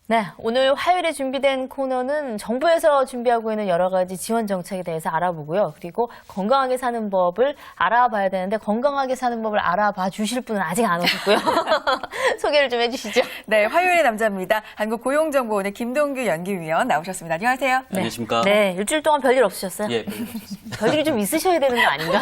네, 오늘 화요일에 준비된 코너는 정부에서 준비하고 있는 여러 가지 지원 정책에 대해서 알아보고요. 그리고 건강하게 사는 법을 알아봐야 되는데 건강하게 사는 법을 알아봐 주실 분은 아직 안 오셨고요. 소개를 좀 해주시죠. 네, 화요일의 남자입니다. 한국고용정보원의 김동규 연기위원 나오셨습니다. 안녕하세요. 네. 안녕하십니까? 네, 일주일 동안 별일 없으셨어요? 예, 별일 없었습니다. 별일이 좀 있으셔야 되는 거 아닌가?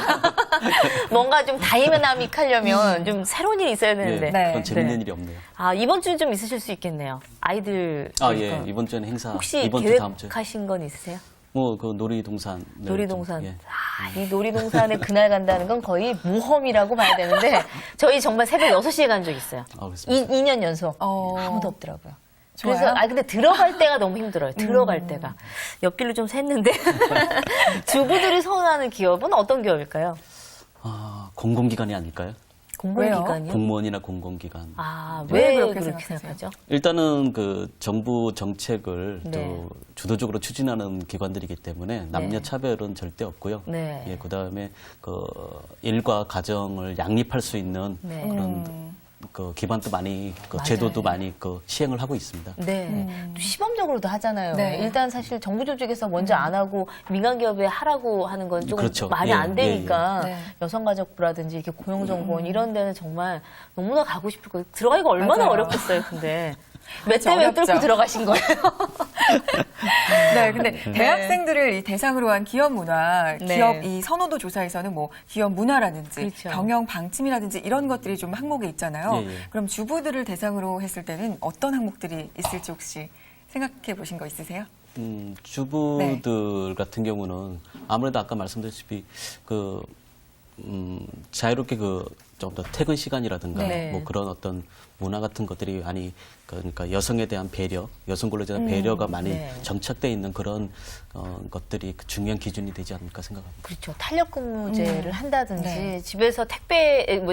뭔가 좀 다이나믹 하려면 좀 새로운 일이 있어야 되는데. 예, 네. 그런 재밌는 네. 일이 없네요. 아, 이번 주는 좀 있으실 수 있겠네요. 아이들. 예, 이번 주에는 행사, 혹시 이번 주 다음 주. 계획하신 건 있으세요? 그 놀이동산. 놀이동산. 예. 이 놀이동산에 그날 간다는 건 거의 모험이라고 봐야 되는데, 저희 정말 새벽 6시에 간 적 있어요. 그렇습니다. 2년 연속. 어. 아무도 없더라고요. 좋아요. 그래서, 근데 들어갈 때가 너무 힘들어요. 들어갈 때가. 옆길로 좀 샜는데. 주부들이 선호하는 기업은 어떤 기업일까요? 공공기관이 아닐까요? 공공기관이요? 공무원이나 공공기관. 아, 왜 왜 그렇게 그렇게 생각하세요? 생각하죠? 일단은 그 정부 정책을 네. 또 주도적으로 추진하는 기관들이기 때문에 남녀 차별은 절대 없고요. 네. 예, 그다음에 그 일과 가정을 양립할 수 있는 네. 그런 그 기반도 많이 그 맞아요. 제도도 많이 그 시행을 하고 있습니다. 네. 또 시범적으로도 하잖아요. 네. 일단 사실 정부 조직에서 먼저 안 하고 민간 기업에 하라고 하는 건 조금 그렇죠. 말이 예, 안 되니까 예, 예. 네. 여성가족부라든지 이렇게 고용정보원 이런 데는 정말 너무나 가고 싶을 거예요. 들어가기가 얼마나 맞아요. 어렵겠어요, 근데. 몇 그렇죠, 대 몇 어렵죠. 뚫고 들어가신 거예요? 네, 근데 대학생들을 이 대상으로 한 기업 문화, 네. 기업 이 선호도 조사에서는 뭐 기업 문화라든지 그렇죠. 경영 방침이라든지 이런 것들이 좀 항목에 있잖아요. 예, 예. 그럼 주부들을 대상으로 했을 때는 어떤 항목들이 있을지 혹시 생각해 보신 거 있으세요? 주부들 같은 경우는 아무래도 아까 말씀드렸다시피 자유롭게 좀 더 퇴근 시간이라든가 네. 뭐 그런 어떤 문화 같은 것들이 많이 그러니까 여성에 대한 배려, 여성 근로자에 대한 배려가 많이 네. 정착돼 있는 그런 것들이 중요한 기준이 되지 않을까 생각합니다. 그렇죠. 탄력 근무제를 한다든지 네. 집에서 택배를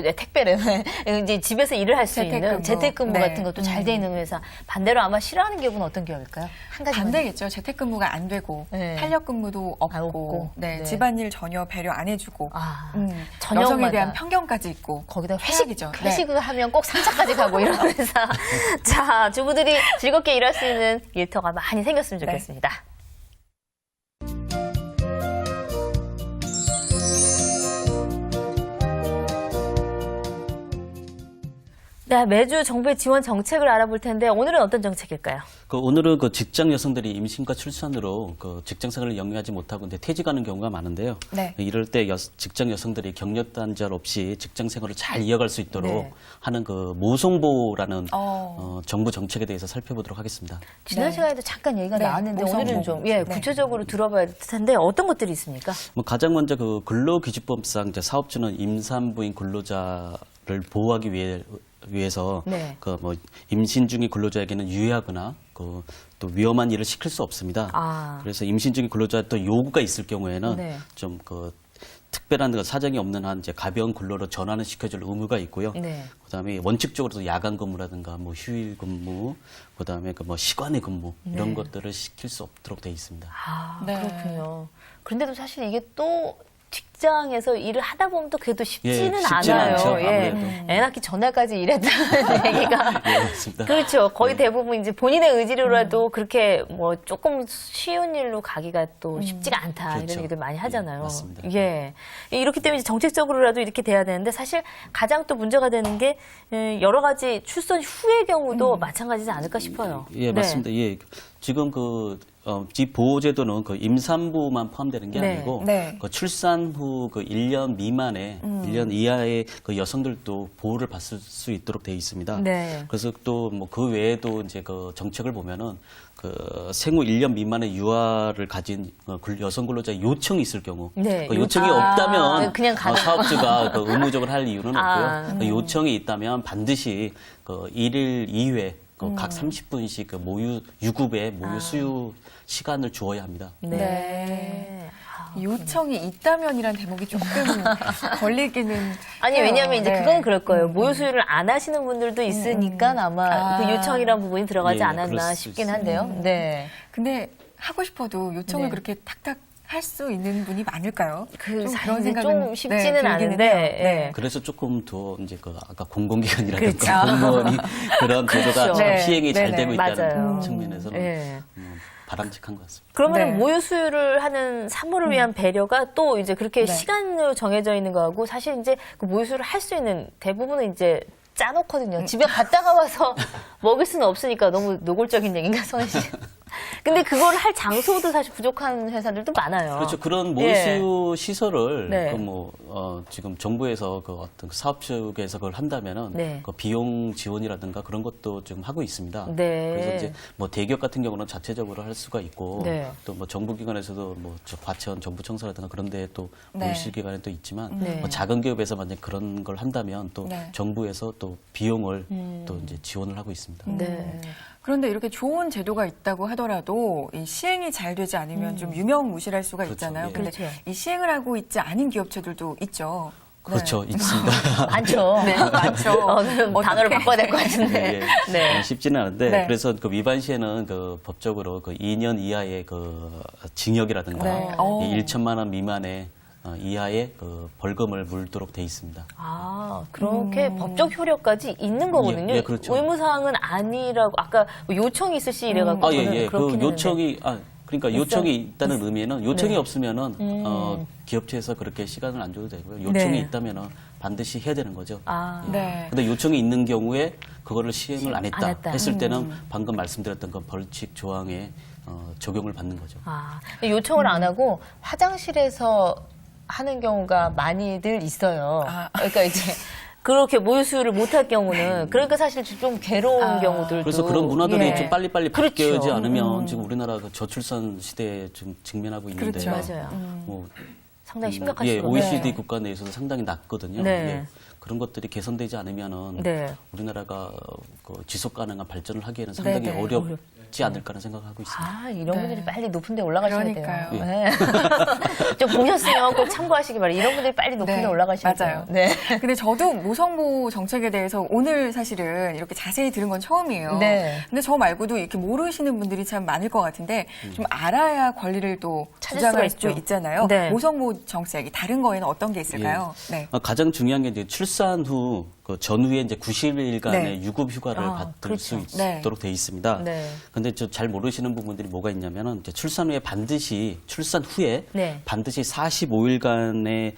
이제 집에서 일을 할 수 있는 재택근무. 재택근무 네. 같은 것도 잘 돼 있는 회사. 반대로 아마 싫어하는 기업은 어떤 기업일까요? 한 가지 반대겠죠. 재택근무가 안 되고 네. 탄력근무도 없고, 없고. 네, 네. 집안일 전혀 배려 안 해주고, 저녁마다 여성에 대한 편견까지 있고, 거기다 최악이죠. 회식을 하면 꼭 상차까지 가고 이런 회사. 자, 주부들이 즐겁게 일할 수 있는 일터가 많이 생겼으면 좋겠습니다. 네, 매주 정부의 지원 정책을 알아볼 텐데 오늘은 어떤 정책일까요? 오늘은 직장 여성들이 임신과 출산으로 직장 생활을 영위하지 못하고 이제 퇴직하는 경우가 많은데요. 네. 이럴 때 직장 여성들이 경력 단절 없이 직장 생활을 잘 이어갈 수 있도록 네. 하는 모송보라는 어. 정부 정책에 대해서 살펴보도록 하겠습니다. 지난 네. 시간에도 잠깐 얘기가 네, 나왔는데 모성보. 오늘은 좀 네. 구체적으로 들어봐야 될 텐데 어떤 것들이 있습니까? 가장 먼저 근로기준법상 이제 사업주는 임산부인 근로자를 보호하기 위해서 네. 임신 중인 근로자에게는 유예하거나 또 위험한 일을 시킬 수 없습니다. 그래서 임신 중인 근로자 또 요구가 있을 경우에는 네. 좀 특별한 사정이 없는 한 이제 가벼운 근로로 전환을 시켜줄 의무가 있고요. 네. 그다음에 원칙적으로도 야간 근무라든가 휴일 근무, 그다음에 시간의 근무 이런 것들을 시킬 수 없도록 되어 있습니다. 네. 그렇군요. 그런데도 사실 이게 또 직장에서 일을 하다 보면 또 그래도 쉽지는 쉽지는 않아요. 않죠, 예. 아무래도. 애 낳기 전날까지 일했다는 얘기가. 네, 맞습니다. 그렇죠. 거의 대부분 이제 본인의 의지로라도 그렇게 조금 쉬운 일로 가기가 또 쉽지가 않다. 그렇죠. 이런 얘기들 많이 하잖아요. 예, 맞습니다. 예. 이렇기 때문에 이제 정책적으로라도 이렇게 돼야 되는데 사실 가장 또 문제가 되는 게 여러 가지 출산 후의 경우도 마찬가지지 않을까 싶어요. 예, 맞습니다. 예. 지금 집 보호제도는 임산부만 포함되는 게 네. 아니고 네. 출산 후 1년 미만의 1년 이하의 여성들도 보호를 받을 수 있도록 되어 있습니다. 네. 그래서 또 그 외에도 이제 정책을 보면은 생후 1년 미만의 유아를 가진 여성 근로자의 요청이 있을 경우 네. 요청이 없다면 그냥 가는 사업주가 의무적으로 할 이유는 아. 없고요. 요청이 있다면 반드시 1일 2회 각 30분씩 모유 유급의 모유 수유 시간을 주어야 합니다. 네. 요청이 있다면이란 대목이 조금 걸리기는 아니 해요. 왜냐하면 이제 네. 그건 그럴 거예요. 모유 수유를 안 하시는 분들도 있으니까 아마 그 요청이란 부분이 들어가지 예, 않았나 그럴 수 싶긴 있습니다. 한데요. 네. 근데 하고 싶어도 요청을 네. 그렇게 탁탁 할 수 있는 분이 많을까요? 그 좀 사실 좀 쉽지는 들기는 않은데, 해요. 예. 그래서 조금 더 이제 그 아까 공공기관이라든가 그렇죠. 공무원이 그런 제도가 그렇죠. 참 네. 시행이 잘 네네. 되고 있다는 맞아요. 측면에서는 예. 바람직한 것 같습니다. 그러면 네. 모유 수유를 하는 산모를 위한 배려가 또 이제 그렇게 네. 시간으로 정해져 있는 거하고 사실 이제 그 모유 수유를 할 수 있는 대부분은 이제 짜놓거든요. 집에 갔다가 와서 먹을 수는 없으니까 너무 노골적인 얘기인가, 성현 씨? 근데 그걸 할 장소도 사실 부족한 회사들도 많아요. 그렇죠. 그런 예. 모유수유 시설을 네. 지금 정부에서 그 어떤 사업 쪽에서 그걸 한다면은 네. 그 비용 지원이라든가 그런 것도 지금 하고 있습니다. 네. 그래서 이제 뭐 대기업 같은 경우는 자체적으로 할 수가 있고 네. 또 뭐 정부기관에서도 뭐 과천 정부청사라든가 그런 데에 또 네. 모유수기관에 또 있지만 네. 뭐 작은 기업에서 만약 그런 걸 한다면 또 네. 정부에서 또 비용을 또 이제 지원을 하고 있습니다. 네. 그런데 이렇게 좋은 제도가 있다고 하더라도 이 시행이 잘 되지 않으면 좀 유명무실할 수가 그렇죠. 있잖아요. 예. 근데 그렇죠. 이 시행을 하고 있지 않은 기업체들도 있죠. 그렇죠. 있습니다. 많죠. 네, 많죠. 단어를 바꿔야 될 것 예, 같은데. 예. 네. 쉽지는 않은데 네. 그래서 그 위반 시에는 그 법적으로 그 2년 이하의 그 징역이라든가 네. 오. 1천만 원 미만의 이하의 그 벌금을 물도록 돼 있습니다. 아, 그렇게 법적 효력까지 있는 거거든요. 예, 예, 그렇죠. 의무사항은 아니라고, 아까 뭐 요청이 있을 시 이래갖고. 아, 예, 저는 예. 그 그렇긴 요청이 그러니까 요청이 있다는 의미에는 요청이 네. 없으면은 기업체에서 그렇게 시간을 안 줘도 되고요. 요청이 네. 있다면은 반드시 해야 되는 거죠. 아, 네. 근데 요청이 있는 경우에 그거를 시행을 안 했다, 안 했다. 했을 때는 방금 말씀드렸던 그 벌칙 조항에 적용을 받는 거죠. 아, 요청을 안 하고 화장실에서 하는 경우가 많이들 있어요. 아. 그러니까 이제 그렇게 모유수유를 못할 경우는 그러니까 사실 좀 괴로운 경우들도 그래서 그런 문화들이 예. 좀 빨리빨리 그렇죠. 바뀌지 않으면 지금 우리나라가 저출산 시대에 좀 직면하고 있는데 그렇죠. 맞아요. 뭐 상당히 심각한 예, 수가 OECD 네. 국가 내에서도 상당히 낮거든요. 네. 예, 그런 것들이 개선되지 않으면은 네. 우리나라가 그 지속 가능한 발전을 하기에는 상당히 네, 네. 어렵지 않을까라는 생각하고 있습니다. 아, 이런 네. 분들이 빨리 높은 데 올라가셔야 그러니까요. 돼요. 네. 좀 보셨으면 꼭 참고하시기 바랍니다. 이런 분들이 빨리 높은 데 네, 올라가셔야 맞아요. 돼요. 네. 근데 저도 모성보 정책에 대해서 오늘 사실은 이렇게 자세히 들은 건 처음이에요. 네. 근데 저 말고도 이렇게 모르시는 분들이 참 많을 것 같은데 좀 알아야 권리를 또 찾을 주장할 수가 수 있죠. 있잖아요. 네. 모성보 정책이 다른 거에는 어떤 게 있을까요? 네. 가장 중요한 게 이제 출산 후 그 전후에 이제 90일간의 네. 유급 휴가를 아, 받을 그렇죠. 수 네. 있도록 돼 있습니다. 네. 근데 잘 모르시는 부분들이 뭐가 있냐면은 이제 출산 후에 출산 후에 네. 반드시 45일간의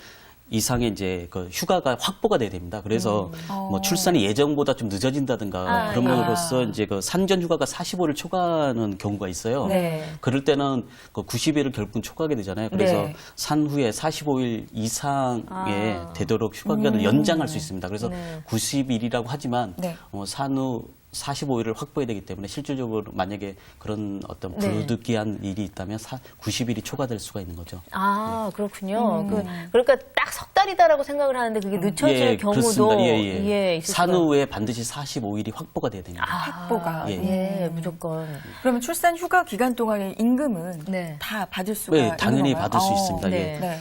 이상의 이제 그 휴가가 확보가 돼야 됩니다. 그래서 뭐 출산이 예정보다 좀 늦어진다든가 아, 그럼으로써 이제 그 산전 휴가가 45일을 초과하는 경우가 있어요. 네. 그럴 때는 그 90일을 결국은 초과하게 되잖아요. 그래서 네. 산 후에 45일 이상에 되도록 휴가 기간을 연장할 수 있습니다. 그래서 네. 90일이라고 하지만 네. 산 후 45일을 확보해야 되기 때문에 실질적으로 만약에 그런 어떤 네. 불득이한 일이 있다면 90일이 초과될 수가 있는 거죠. 아, 그렇군요. 그러니까 딱 석 달이다라고 생각을 하는데 그게 늦춰질 경우도 그렇습니다. 예, 예. 있을 산 수가 후에 반드시 45일이 확보가 돼야 됩니다. 확보가. 예. 예, 무조건. 그러면 출산 휴가 기간 동안의 임금은 네. 다 받을 수가 네, 있는 당연히 건가요? 받을 수 있습니다. 네. 예. 네.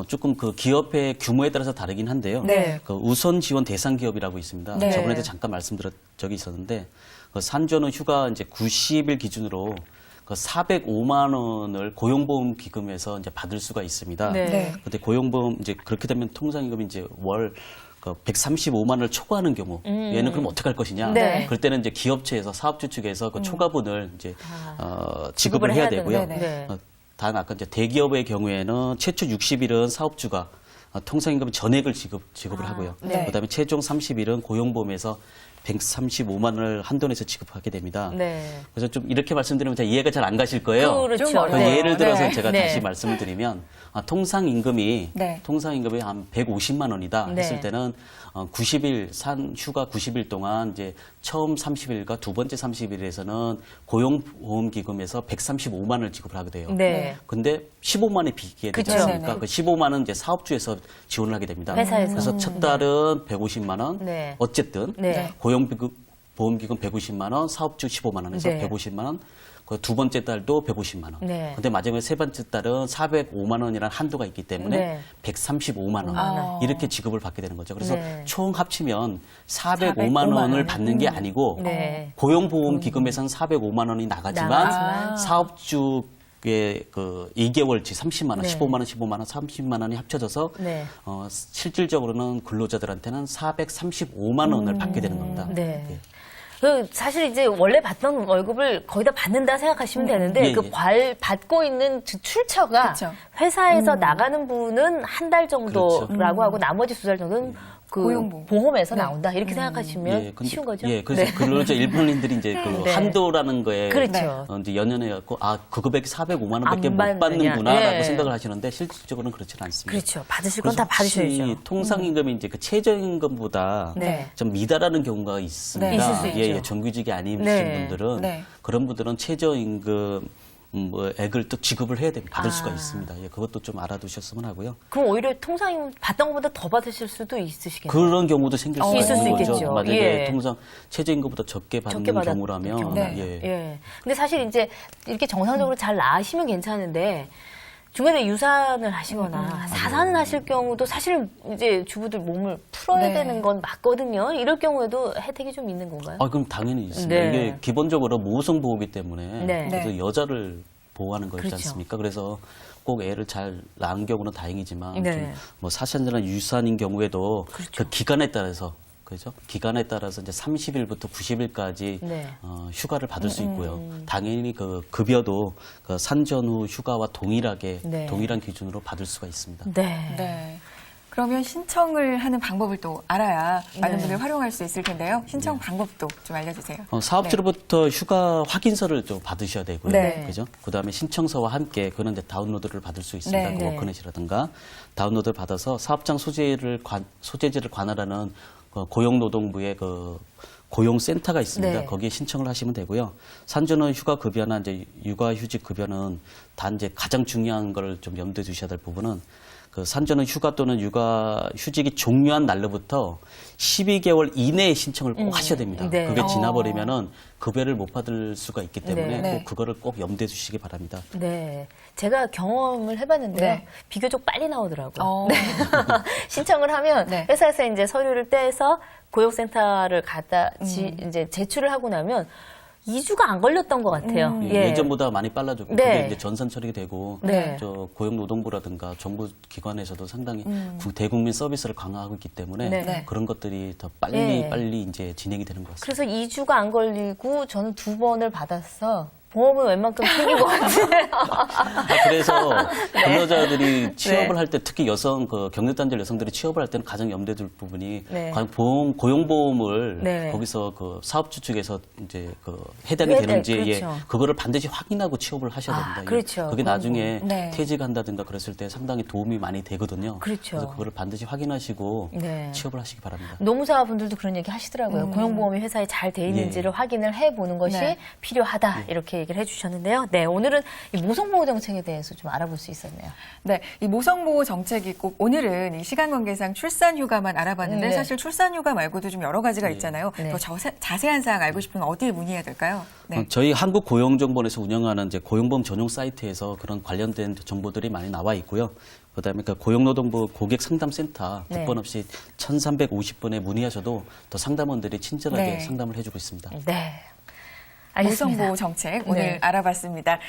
조금 그 기업의 규모에 따라서 다르긴 한데요. 네. 그 우선 지원 대상 기업이라고 있습니다. 네. 저번에도 잠깐 말씀드렸 적이 있었는데 그 산전후 휴가 이제 90일 기준으로 그 405만 원을 고용보험 기금에서 이제 받을 수가 있습니다. 네. 네. 근데 고용보험 이제 그렇게 되면 통상임금이 이제 월 135만 원을 초과하는 경우 얘는 그럼 어떻게 할 것이냐? 네. 그럴 때는 이제 기업체에서 사업주 측에서 그 초과분을 이제 지급을 지급을 해야 해야 되고요. 되는데, 네. 단 아까 이제 대기업의 경우에는 최초 60일은 사업주가 통상임금 전액을 지급을 하고요. 네. 그다음에 최종 30일은 고용보험에서 135만 원을 한돈에서 지급하게 됩니다. 네. 그래서 좀 이렇게 말씀드리면 잘 이해가 잘 안 가실 거예요. 그렇죠. 좀 어려워요. 네. 예를 들어서 네. 제가 네. 다시 말씀을 드리면 통상임금이 네. 한 150만 원이다 네. 했을 때는 90일 휴가 90일 동안 이제 처음 30일과 두 번째 30일에서는 고용보험기금에서 135만 원을 지급을 하게 돼요. 네. 근데 15만 원이 비게 되지 그쵸. 않습니까? 네네. 그 15만 원 이제 사업주에서 지원을 하게 됩니다. 회사에서. 그래서 첫 달은 150만 원. 네. 어쨌든 네. 고용보험기금 150만 원, 사업주 15만 원에서 네. 150만 원. 그 두 번째 달도 150만 원. 네. 근데 마지막에 세 번째 달은 405만 원이라는 한도가 있기 때문에 네. 135만 원 아. 이렇게 지급을 받게 되는 거죠. 그래서 네. 총 합치면 405만 405만 원을 원을. 받는 게 아니고 네. 고용보험기금에서는 405만 원이 나가지만 나가지만. 사업주 그 2개월치 30만 원, 네. 15만 원, 15만 원, 30만 원이 합쳐져서 네. 실질적으로는 근로자들한테는 435만 원을 받게 되는 겁니다. 네. 예. 그 사실 이제 원래 받던 월급을 거의 다 받는다 생각하시면 되는데 예, 그 예. 받고 있는 출처가 그쵸. 회사에서 나가는 부분은 한 달 정도라고 그렇죠. 하고 나머지 2달 정도는 그 고용보험. 보험에서 네. 나온다 이렇게 생각하시면 근데- 쉬운 거죠? 예, 그래서 근로자 일반인들이 이제 그 네. 한도라는 거에 그렇죠. 이제 연연해 갖고 그 금액이 405만 원밖에 안 못 받느냐. 받는구나라고 예. 생각을 하시는데 실질적으로는 그렇지는 않습니다. 그렇죠. 받으실 건 다 그래서 혹시 받으셔야죠. 통상임금이 이제 그 최저임금보다 네. 좀 미달하는 경우가 있습니다. 네. 있을 수 예, 있죠. 예, 정규직이 아니신 네. 분들은 네. 그런 분들은 최저임금 액을 또 지급을 해야 됩니다. 받을 아. 수가 있습니다. 예, 그것도 좀 알아두셨으면 하고요. 그럼 오히려 통상이면 받던 것보다 더 받으실 수도 있으시겠네요. 그런 경우도 생길 수가 있을 수 있는 거죠. 있겠죠. 만약에 예. 통상 최저임금보다 적게 받는 적게 받았던 경우라면 경우. 네. 예. 예. 근데 사실 이제 이렇게 정상적으로 잘 나으시면 괜찮은데 중간에 유산을 하시거나 사산을 하실 경우도 사실 이제 주부들 몸을 풀어야 네. 되는 건 맞거든요. 이럴 경우에도 혜택이 좀 있는 건가요? 그럼 당연히 있습니다. 네. 이게 기본적으로 모성보호기 때문에 네. 그래서 네. 여자를 보호하는 거지 그렇죠. 않습니까? 그래서 꼭 애를 잘 낳은 경우는 다행이지만 네. 좀 뭐 사산이나 유산인 경우에도 그렇죠. 그 기간에 따라서 그죠? 기간에 따라서 이제 30일부터 90일까지 네. 휴가를 받을 수 있고요. 당연히 그 급여도 그 산전후 휴가와 동일하게 네. 동일한 기준으로 받을 수가 있습니다. 네. 네. 그러면 신청을 하는 방법을 또 알아야 많은 네. 분들 활용할 수 있을 텐데요. 신청 방법도 좀 알려주세요. 사업주로부터 휴가 확인서를 좀 받으셔야 되고요. 네. 그죠? 그다음에 신청서와 함께 그는 이제 다운로드를 받을 수 있습니다. 네. 그 네. 워크넷이라든가 다운로드를 받아서 사업장 소재지를 관할하는 고용노동부의 그 고용센터가 있습니다. 네. 거기에 신청을 하시면 되고요. 산전후 휴가 급여나 이제 육아휴직 급여는 단 이제 가장 중요한 걸 좀 염두에 두셔야 될 부분은 그 산전후 휴가 또는 육아휴직이 종료한 날로부터 12개월 이내에 신청을 꼭 하셔야 됩니다. 네. 그게 지나버리면은 급여를 못 받을 수가 있기 때문에 네. 꼭 그거를 꼭 염두에 두시기 바랍니다. 네. 제가 경험을 해봤는데요. 네. 비교적 빨리 나오더라고요. 어. 신청을 하면 네. 회사에서 이제 서류를 떼서 고용센터를 이제 제출을 하고 나면 2주가 안 걸렸던 것 같아요. 예. 예전보다 많이 빨라졌고 네. 그게 이제 전산 처리가 되고 네. 저 고용노동부라든가 정부 기관에서도 상당히 대국민 서비스를 강화하고 있기 때문에 네. 그런 것들이 더 네. 빨리 이제 진행이 되는 것 같습니다. 그래서 2주가 안 걸리고 저는 2번을 받았어. 보험은 웬만큼 챙긴 것 같아요. 그래서 네. 근로자들이 취업을 할 때 특히 경력단절 여성들이 취업을 할 때는 가장 염두에 둘 부분이 네. 과연 고용보험을 네. 거기서 그 사업주 측에서 이제 그 해당이 네, 되는지 그렇죠. 그거를 반드시 확인하고 취업을 하셔야 됩니다. 그렇죠. 그게 나중에 네. 퇴직한다든가 그랬을 때 상당히 도움이 많이 되거든요. 그렇죠. 래서 그거를 반드시 확인하시고 네. 취업을 하시기 바랍니다. 노무사분들도 그런 얘기 하시더라고요. 고용보험이 회사에 잘 돼 있는지를 확인을 해보는 것이 네. 필요하다. 이렇게 얘기를 해주셨는데요. 네, 오늘은 이 모성보호 정책에 대해서 좀 알아볼 수 있었네요. 네, 이 모성보호 정책이 꼭 오늘은 이 시간 관계상 출산휴가만 알아봤는데 네. 사실 출산휴가 말고도 좀 여러 가지가 있잖아요. 네. 더 자세한 사항 알고 싶으면 어디에 문의해야 될까요? 네. 저희 한국고용정보원에서 운영하는 이제 고용보험 전용 사이트에서 그런 관련된 정보들이 많이 나와 있고요. 그다음에 그 고용노동부 고객상담센터 네. 국번 없이 1350번에 문의하셔도 더 상담원들이 친절하게 네. 상담을 해주고 있습니다. 네. 알겠습니다. 모성보호 정책 오늘 네. 알아봤습니다.